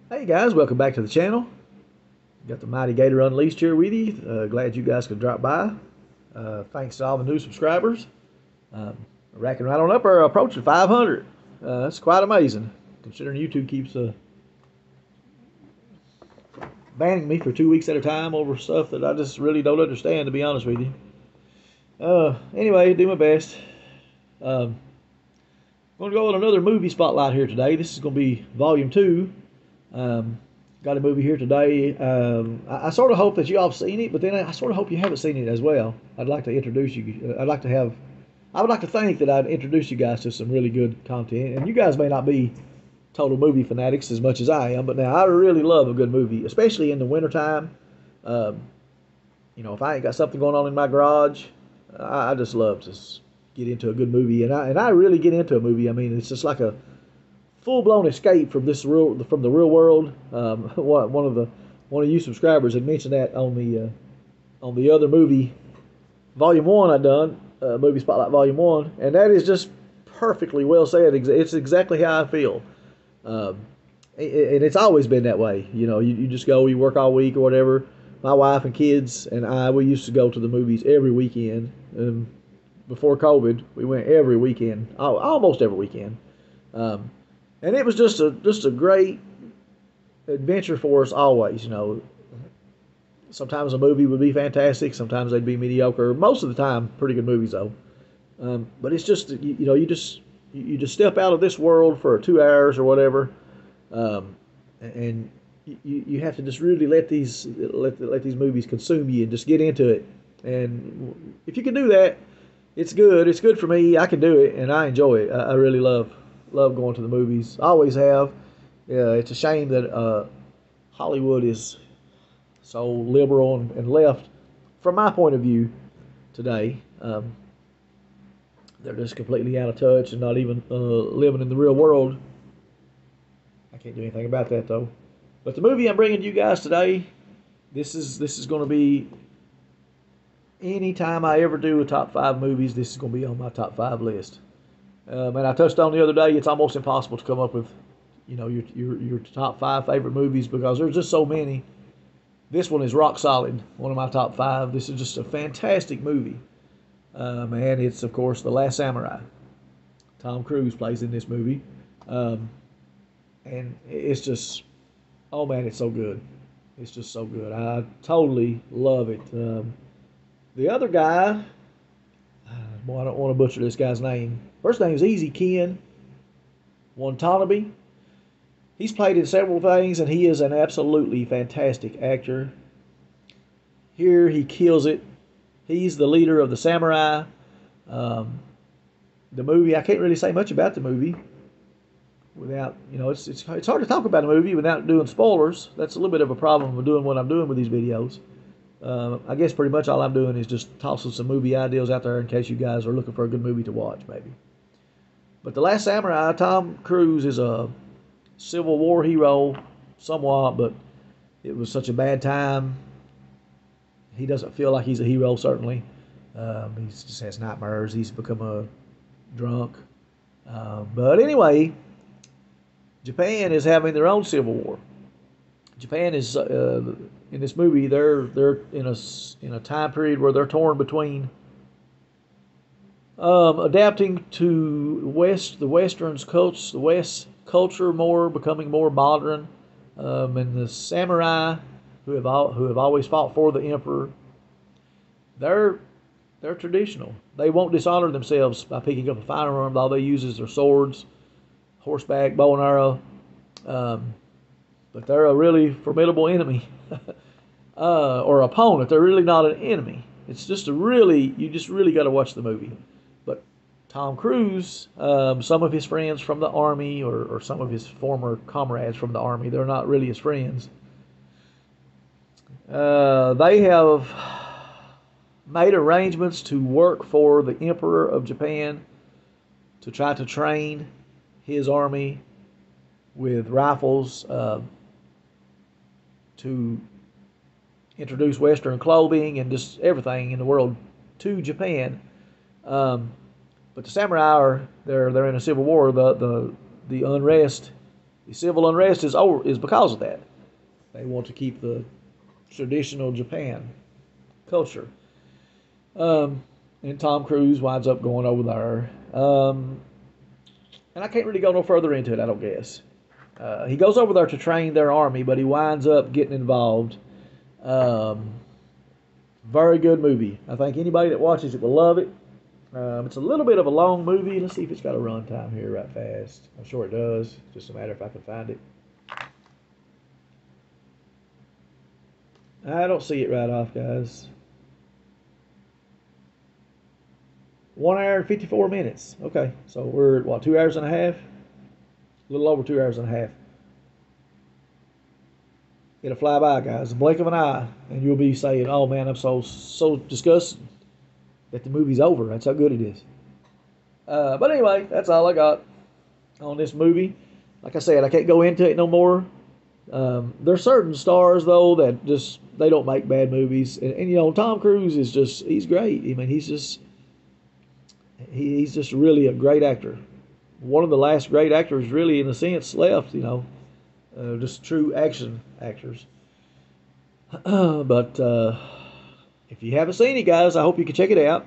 Hey guys, welcome back to the channel. Got the Mighty Gator Unleashed here with you. Glad you guys could drop by. Thanks to all the new subscribers. Racking right on up, or approaching 500. That's quite amazing, considering YouTube keeps banning me for 2 weeks at a time over stuff that I just really don't understand, to be honest with you. Anyway, do my best. I'm going to go with another movie spotlight here today. This is going to be volume 2. Got a movie here today. I sort of hope that you all have seen it, but then I sort of hope you haven't seen it as well. I'd like to introduce you. I would like to think that I'd introduce you guys to some really good content. And you guys may not be total movie fanatics as much as I am, but now I really love a good movie, especially in the wintertime. Um, if I ain't got something going on in my garage, I just love to get into a good movie. And I really get into a movie. I mean, it's just like a full blown escape from the real world. One of you subscribers had mentioned that on the other movie, Volume One I done, movie spotlight Volume One, and that is just perfectly well said. It's exactly how I feel, um, and it's always been that way. You just go, you work all week or whatever. My wife and kids and we used to go to the movies every weekend. Before COVID, we went every weekend, almost every weekend. And it was just a great adventure for us always. Sometimes a movie would be fantastic, sometimes they'd be mediocre. Most of the time, pretty good movies though. But it's just you just step out of this world for 2 hours or whatever, and you have to just really let these movies consume you and just get into it. And if you can do that, it's good. It's good for me. I can do it, and I enjoy it. I really love going to the movies. I always have. Yeah, it's a shame that Hollywood is so liberal and left, from my point of view, today. They're just completely out of touch and not even living in the real world. I can't do anything about that though. But the movie I'm bringing to you guys today, this is going to be, anytime I ever do a top 5 movies, this is going to be on my top 5 list. And I touched on the other day, it's almost impossible to come up with, your top 5 favorite movies, because there's just so many. This one is rock solid, one of my top 5. This is just a fantastic movie. And it's, of course, The Last Samurai. Tom Cruise plays in this movie. And it's just, oh man, it's so good. It's just so good. I totally love it. The other guy, boy, I don't want to butcher this guy's name. First name is Easy Ken Watanabe. He's played in several things, and he is an absolutely fantastic actor. Here, he kills it. He's the leader of the samurai. The movie, I can't really say much about the movie without, it's hard to talk about a movie without doing spoilers. That's a little bit of a problem with doing what I'm doing with these videos. I guess pretty much all I'm doing is just tossing some movie ideas out there in case you guys are looking for a good movie to watch, maybe. But The Last Samurai, Tom Cruise is a Civil War hero, somewhat, but it was such a bad time. He doesn't feel like he's a hero, certainly. He just has nightmares. He's become a drunk. But anyway, Japan is having their own civil war. Japan is in this movie. They're in a time period where they're torn between adapting to the West culture more, becoming more modern, and the samurai who have always fought for the emperor. They're traditional. They won't dishonor themselves by picking up a firearm. All they use is their swords, horseback, bow and arrow. But they're a really formidable enemy, or opponent. They're really not an enemy. It's just you just really got to watch the movie. But Tom Cruise, some of his friends from the army, or some of his former comrades from the army, they're not really his friends. They have made arrangements to work for the Emperor of Japan to try to train his army with rifles, to introduce Western clothing and just everything in the world to Japan. But the samurai they're in a civil war. The unrest The civil unrest is because of that. They want to keep the traditional Japan culture. And Tom Cruise winds up going over there. And I can't really go no further into it, I don't guess. He goes over there to train their army, but he winds up getting involved. Very good movie. I think anybody that watches it will love it. It's a little bit of a long movie. Let's see if it's got a runtime here right fast. I'm sure it does. Just a matter if I can find it. I don't see it right off, guys. 1 hour and 54 minutes. Okay, so we're at what, 2 hours and a half? A little over 2 hours and a half. It'll fly by, guys. The blink of an eye, and you'll be saying, "Oh man, I'm so disgusted that the movie's over." That's how good it is. But anyway, that's all I got on this movie. Like I said, I can't go into it no more. There's certain stars though that just they don't make bad movies, and you know Tom Cruise is he's great. I mean he's just really a great actor. One of the last great actors, really, in a sense, left. You know, just true action actors. But if you haven't seen it, guys, I hope you can check it out.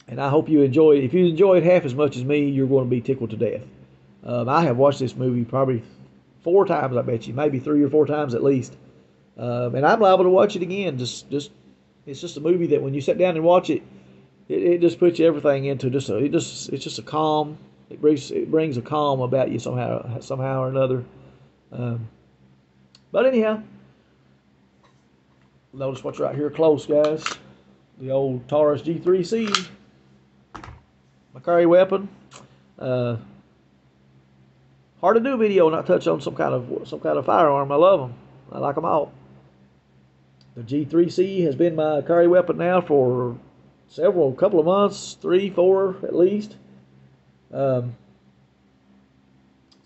And I hope you enjoy it. If you enjoy it half as much as me, you're going to be tickled to death. I have watched this movie probably 4 times, I bet you, maybe 3 or 4 times at least. And I'm liable to watch it again. It's just a movie that when you sit down and watch it, it just puts you everything into it's just a calm. It brings a calm about you somehow or another. But anyhow, notice what's right here close, guys. The old Taurus G3C, my carry weapon. Hard to do video and not touch on some kind of firearm. I love them. I like them all. The G3C has been my carry weapon now for couple of months, 3, 4 at least. It's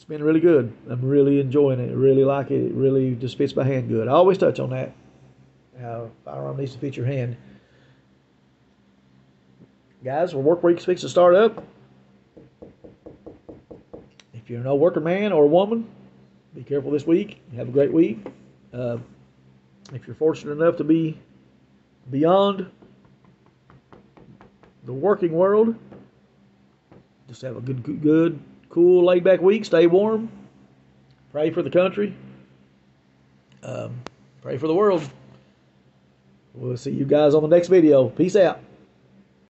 been really good. I'm really enjoying it. I really like it. It really just fits my hand good. I always touch on that. How firearm needs to fit your hand. Guys, well, work week's fixing to start up. If you're no working man or woman, be careful this week. Have a great week. If you're fortunate enough to be beyond the working world, just have a good, cool, laid-back week. Stay warm. Pray for the country. Pray for the world. We'll see you guys on the next video. Peace out.